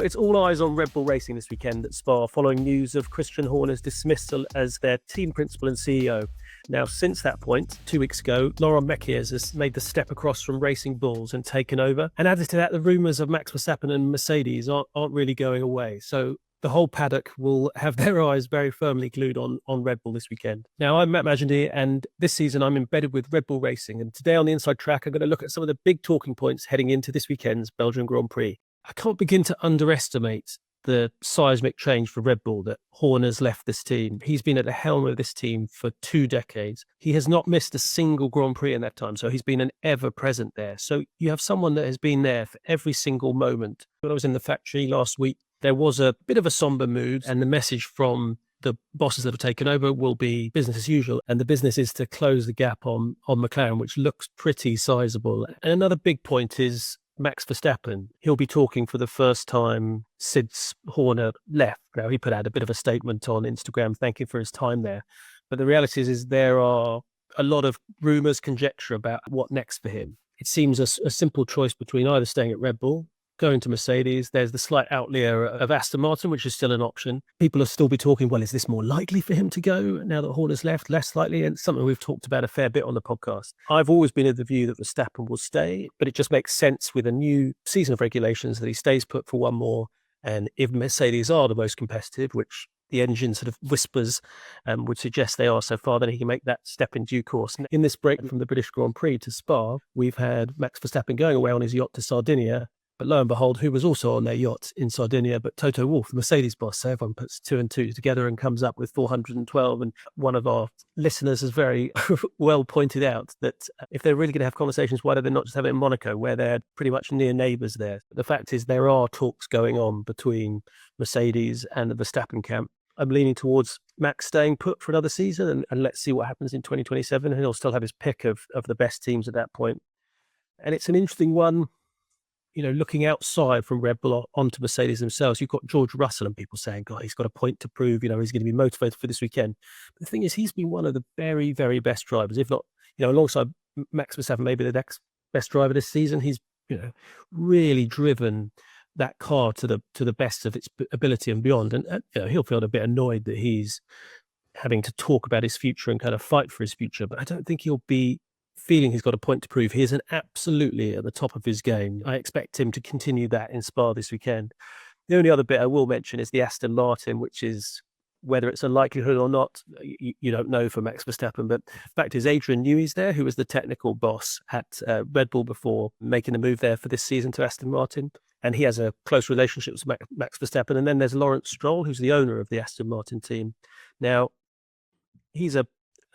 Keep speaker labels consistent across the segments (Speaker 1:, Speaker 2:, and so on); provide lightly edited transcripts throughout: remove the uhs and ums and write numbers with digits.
Speaker 1: It's all eyes on Red Bull Racing this weekend at Spa following news of Christian Horner's dismissal as their team principal and CEO. Now, since that point, 2 weeks ago, Laurent Mekies has made the step across from Racing Bulls and taken over. And added to that, the rumours of Max Verstappen and Mercedes aren't really going away. So the whole paddock will have their eyes very firmly glued on Red Bull this weekend. Now, I'm Matt Majendie, and this season I'm embedded with Red Bull Racing. And today on the Inside Track, I'm going to look at some of the big talking points heading into this weekend's Belgian Grand Prix. I can't begin to underestimate the seismic change for Red Bull that Horner's left this team. He's been at the helm of this team for 2 decades. He has not missed a single Grand Prix in that time, so he's been an ever-present there. So you have someone that has been there for every single moment. When I was in the factory last week, there was a bit of a somber mood, and the message from the bosses that have taken over will be business as usual. And the business is to close the gap on McLaren, which looks pretty sizable. And another big point is Max Verstappen. He'll be talking for the first time since Horner left. Now, he put out a bit of a statement on Instagram thanking for his time there. But the reality is there are a lot of rumours, conjecture about what next for him. It seems a simple choice between either staying at Red Bull, going to Mercedes. There's the slight outlier of Aston Martin, which is still an option. People will still be talking, well, is this more likely for him to go now that Horner's left? Less likely, and something we've talked about a fair bit on the podcast. I've always been of the view that Verstappen will stay, but it just makes sense with a new season of regulations that he stays put for one more. And if Mercedes are the most competitive, which the engine sort of whispers would suggest they are so far, then he can make that step in due course. And in this break from the British Grand Prix to Spa, we've had Max Verstappen going away on his yacht to Sardinia. But lo and behold, who was also on their yacht in Sardinia, but Toto Wolff, the Mercedes boss. So everyone puts 2 and 2 together and comes up with 412. And one of our listeners has very well pointed out that if they're really going to have conversations, why do they not just have it in Monaco, where they're pretty much near neighbours there? The fact is there are talks going on between Mercedes and the Verstappen camp. I'm leaning towards Max staying put for another season, and let's see what happens in 2027. And he'll still have his pick of the best teams at that point. And it's an interesting one. You know, looking outside from Red Bull onto Mercedes themselves, you've got George Russell and people saying, God, he's got a point to prove, he's going to be motivated for this weekend. But the thing is, he's been one of the very, very best drivers, if not, alongside Max Verstappen, maybe the next best driver this season. He's, really driven that car to the best of its ability and beyond. And he'll feel a bit annoyed that he's having to talk about his future and kind of fight for his future. But I don't think he'll be feeling he's got a point to prove. He is absolutely at the top of his game. I expect him to continue that in Spa this weekend. The only other bit I will mention is the Aston Martin, which is whether it's a likelihood or not, you don't know for Max Verstappen. But the fact is, Adrian Newey's there, who was the technical boss at Red Bull before making the move there for this season to Aston Martin. And he has a close relationship with Max Verstappen. And then there's Lawrence Stroll, who's the owner of the Aston Martin team. Now, he's a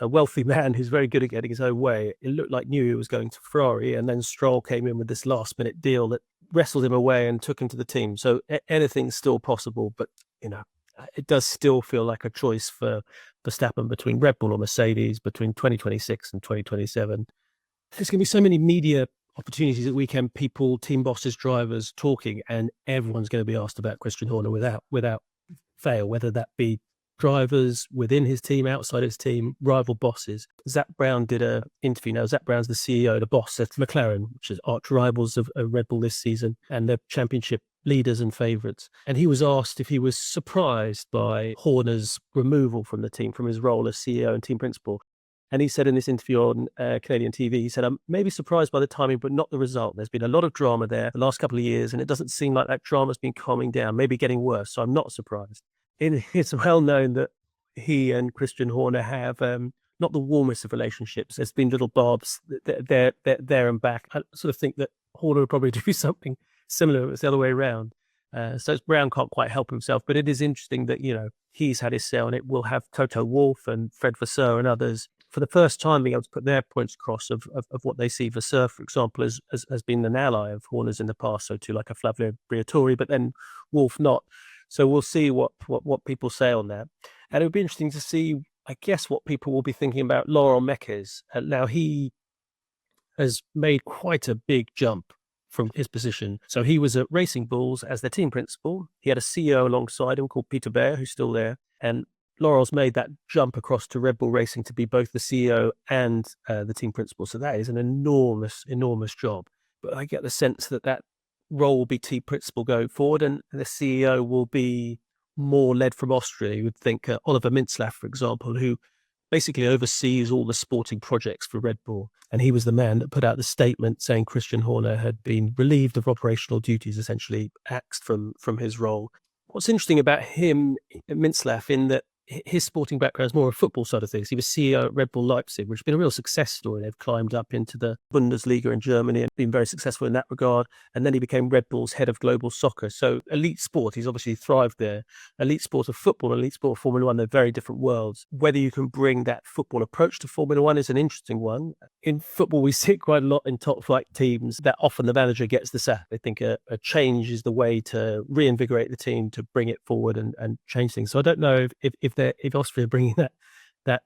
Speaker 1: wealthy man who's very good at getting his own way. It looked like Newey was going to Ferrari, and then Stroll came in with this last-minute deal that wrestled him away and took him to the team. So anything's still possible, but, it does still feel like a choice for Verstappen between Red Bull or Mercedes between 2026 and 2027. There's going to be so many media opportunities at weekend, people, team bosses, drivers talking, and everyone's going to be asked about Christian Horner without fail, whether that be drivers within his team, outside his team, rival bosses. Zach Brown did an interview. Now, Zach Brown's the CEO, the boss at McLaren, which is arch rivals of Red Bull this season, and the championship leaders and favourites. And he was asked if he was surprised by Horner's removal from the team, from his role as CEO and team principal. And he said in this interview on Canadian TV, he said, I'm maybe surprised by the timing, but not the result. There's been a lot of drama there the last couple of years, and it doesn't seem like that drama's been calming down, maybe getting worse. So I'm not surprised. It's well known that he and Christian Horner have not the warmest of relationships. There's been little barbs there and back. I sort of think that Horner would probably do something similar if it's the other way around. So Brown can't quite help himself, but it is interesting that, he's had his say on it. We'll have Toto Wolff and Fred Vasseur and others for the first time being able to put their points across of what they see. Vasseur, for example, has been an ally of Horner's in the past, so too like a Flavio Briatore, but then Wolff not. So we'll see what people say on that. And it would be interesting to see, I guess, what people will be thinking about Laurent Mekies. Now, he has made quite a big jump from his position. So he was at Racing Bulls as their team principal. He had a CEO alongside him called Peter Bear, who's still there. And Laurent's made that jump across to Red Bull Racing to be both the CEO and the team principal. So that is an enormous, enormous job. But I get the sense that role will be team principal going forward, and the CEO will be more led from Austria. You would think Oliver Mintzlaff, for example, who basically oversees all the sporting projects for Red Bull. And he was the man that put out the statement saying Christian Horner had been relieved of operational duties, essentially axed from his role. What's interesting about him, Mintzlaff, in that his sporting background is more a football side of things. He was CEO at Red Bull Leipzig, which has been a real success story. They've climbed up into the Bundesliga in Germany and been very successful in that regard. And then he became Red Bull's head of global soccer. So elite sport, he's obviously thrived there. Elite sport of football, elite sport of Formula One, they're very different worlds. Whether you can bring that football approach to Formula One is an interesting one. In football, we see it quite a lot in top flight teams that often the manager gets the sack. They think a change is the way to reinvigorate the team, to bring it forward and change things. So I don't know if Austria are bringing that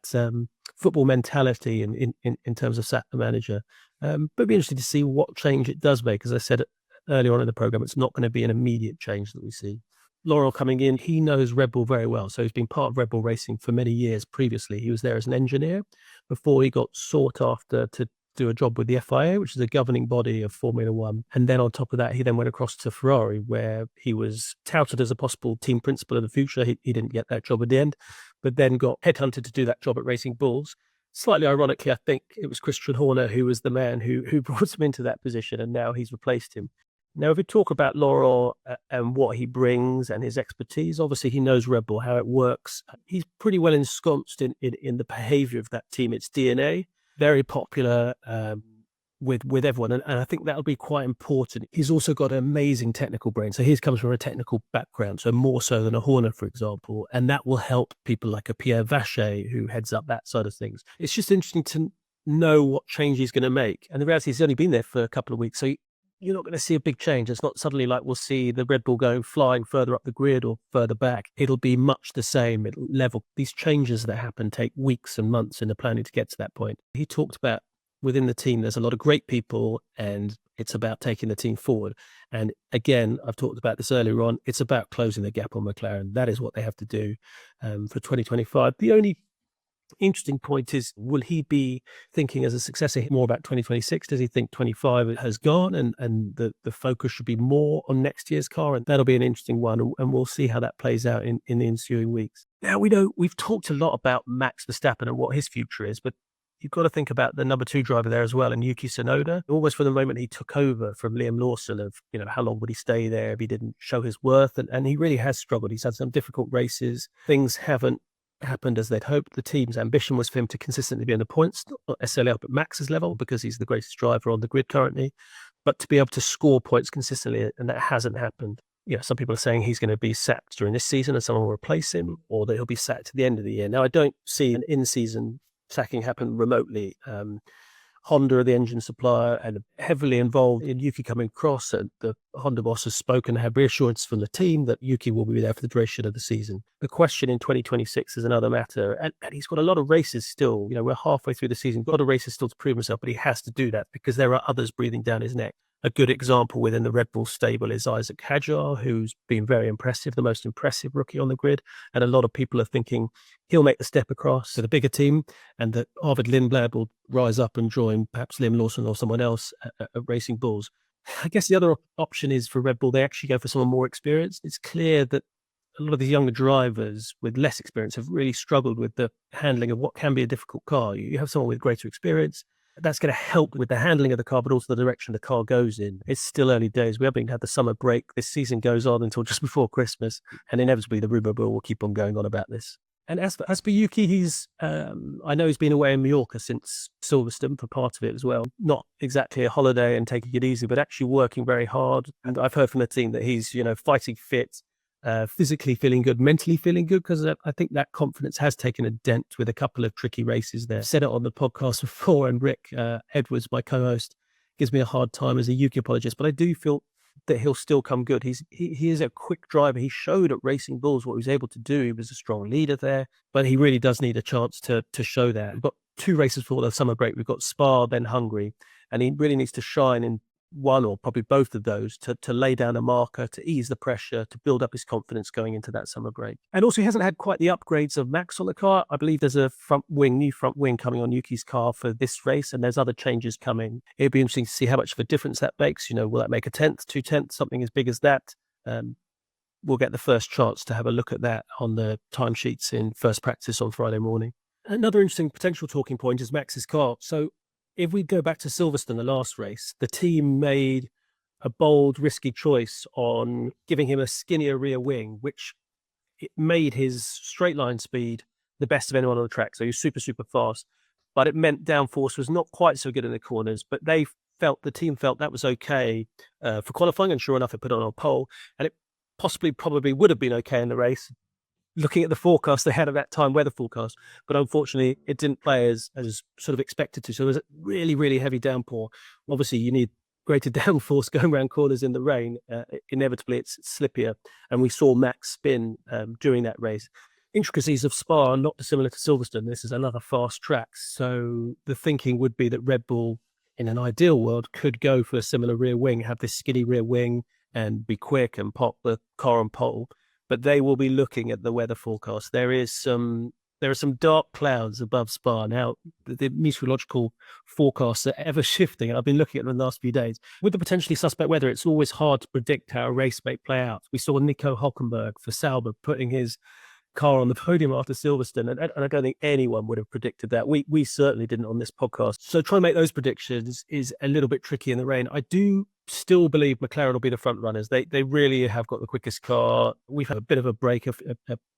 Speaker 1: football mentality in terms of sack the manager. But it'd be interesting to see what change it does make. As I said earlier on in the program, it's not going to be an immediate change that we see. Laurel coming in, he knows Red Bull very well. So he's been part of Red Bull Racing for many years previously. He was there as an engineer before he got sought after to do a job with the FIA, which is a governing body of Formula One. And then on top of that, he then went across to Ferrari, where he was touted as a possible team principal of the future. He didn't get that job at the end, but then got headhunted to do that job at Racing Bulls. Slightly ironically, I think it was Christian Horner who was the man who brought him into that position, and now he's replaced him. Now, if we talk about Laurel and what he brings and his expertise, obviously he knows Red Bull, how it works. He's pretty well ensconced in the behavior of that team, its DNA, very popular with everyone. And I think that'll be quite important. He's also got an amazing technical brain. So he comes from a technical background, so more so than a Horner, for example. And that will help people like a Pierre Vacher, who heads up that side of things. It's just interesting to know what change he's going to make. And the reality is he's only been there for a couple of weeks. So you're not going to see a big change. It's not suddenly like we'll see the Red Bull going flying further up the grid or further back. It'll be much the same. It'll level. These changes that happen take weeks and months in the planning to get to that point. He talked about within the team, there's a lot of great people and it's about taking the team forward. And again, I've talked about this earlier on, it's about closing the gap on McLaren. That is what they have to do for 2025. The only interesting point is, will he be thinking as a successor more about 2026? Does he think 25 has gone and the focus should be more on next year's car? And that'll be an interesting one, and we'll see how that plays out in the ensuing weeks. Now, we know we've talked a lot about Max Verstappen and what his future is, but you've got to think about the number 2 driver there as well, and Yuki Tsunoda. Almost from the moment he took over from Liam Lawson of, how long would he stay there if he didn't show his worth? And he really has struggled. He's had some difficult races. Things haven't happened as they'd hoped. The team's ambition was for him to consistently be in the points, not necessarily up at Max's level because he's the greatest driver on the grid currently, but to be able to score points consistently, and that hasn't happened. Some people are saying he's going to be sacked during this season and someone will replace him, or that he'll be sacked at the end of the year. Now, I don't see an in-season sacking happen remotely. Honda, the engine supplier, and heavily involved in Yuki coming across. And the Honda boss has spoken, had reassurance from the team that Yuki will be there for the duration of the season. The question in 2026 is another matter. And he's got a lot of races still. We're halfway through the season, got a lot of races still to prove himself, but he has to do that because there are others breathing down his neck. A good example within the Red Bull stable is Isaac Hadjar, who's been very impressive, the most impressive rookie on the grid. And a lot of people are thinking he'll make the step across to the bigger team and that Arvid Lindblad will rise up and join perhaps Liam Lawson or someone else at Racing Bulls. I guess the other option is for Red Bull, they actually go for someone more experienced. It's clear that a lot of the younger drivers with less experience have really struggled with the handling of what can be a difficult car. You have someone with greater experience. That's going to help with the handling of the car, but also the direction the car goes in. It's still early days. We haven't had the summer break. This season goes on until just before Christmas, and inevitably the rumour will keep on going on about this. And as for Yuki, he's I know he's been away in Mallorca since Silverstone for part of it as well. Not exactly a holiday and taking it easy, but actually working very hard. And I've heard from the team that he's fighting fit, physically feeling good, mentally feeling good, because I think that confidence has taken a dent with a couple of tricky races there. I've said it on the podcast before, and Rick Edwards, my co-host, gives me a hard time as a Yuki apologist, but I do feel that he'll still come good. He is a quick driver. He showed at Racing Bulls what he was able to do. He was a strong leader there, but he really does need a chance to show that. We've got 2 races for the summer break. We've got Spa, then Hungary, and he really needs to shine in one or probably both of those to lay down a marker, to ease the pressure, to build up his confidence going into that summer break. And also, he hasn't had quite the upgrades of Max on the car. I believe there's a new front wing coming on Yuki's car for this race, and there's other changes coming. It'd be interesting to see how much of a difference that makes. Will that make a 10th, 2/10, something as big as that? We'll get the first chance to have a look at that on the timesheets in first practice on Friday morning. Another interesting potential talking point is Max's car. So if we go back to Silverstone, the last race, the team made a bold, risky choice on giving him a skinnier rear wing, which it made his straight line speed the best of anyone on the track. So he was super, super fast, but it meant downforce was not quite so good in the corners, but the team felt that was okay for qualifying. And sure enough, it put on a pole, and it probably would have been okay in the race, looking at the forecast they had at that time, weather forecast. But unfortunately, it didn't play as sort of expected to. So it was a really, really heavy downpour. Obviously, you need greater downforce going around corners in the rain. Inevitably, it's slippier. And we saw Max spin during that race. Intricacies of Spa are not dissimilar to Silverstone. This is another fast track. So the thinking would be that Red Bull, in an ideal world, could go for a similar rear wing, have this skinny rear wing and be quick and pop the car on pole. But they will be looking at the weather forecast. There are some dark clouds above Spa. Now, the meteorological forecasts are ever shifting. I've been looking at them in the last few days. With the potentially suspect weather, it's always hard to predict how a race may play out. We saw Nico Hülkenberg for Sauber putting his car on the podium after Silverstone, and I don't think anyone would have predicted that. We certainly didn't on this podcast. So trying to make those predictions is a little bit tricky in the rain. I do still believe McLaren will be the front runners. They really have got the quickest car. We've had a bit of a break, a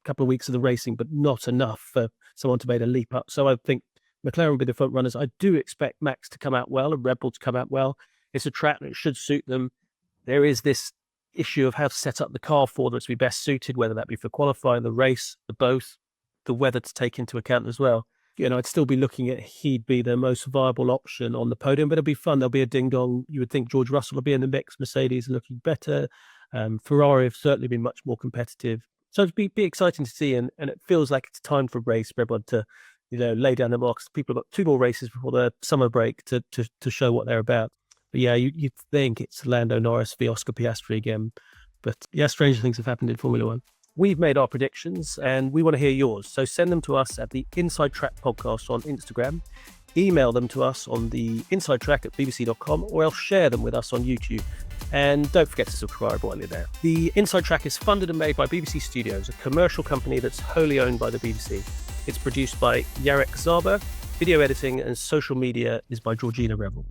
Speaker 1: couple of weeks of the racing, but not enough for someone to make a leap up. So I think McLaren will be the front runners. I do expect Max to come out well and Red Bull to come out well. It's a track that should suit them. There is this issue of how to set up the car for them to be best suited, whether that be for qualifying, the race, the weather to take into account as well. I'd still be looking at he'd be the most viable option on the podium, but it'll be fun. There'll be a ding-dong. You would think George Russell will be in the mix. Mercedes looking better. Ferrari have certainly been much more competitive. So it'd be exciting to see, and it feels like it's time for a race for everyone to, lay down the marks. People have got 2 more races before the summer break to show what they're about. But yeah, you'd think it's Lando Norris v Oscar Piastri again. But yeah, stranger things have happened in Formula One. We've made our predictions and we want to hear yours. So send them to us at the Inside Track Podcast on Instagram. Email them to us on the Inside Track at bbc.com, or else share them with us on YouTube. And don't forget to subscribe while you're there. The Inside Track is funded and made by BBC Studios, a commercial company that's wholly owned by the BBC. It's produced by Jarek Zaba. Video editing and social media is by Georgina Revel.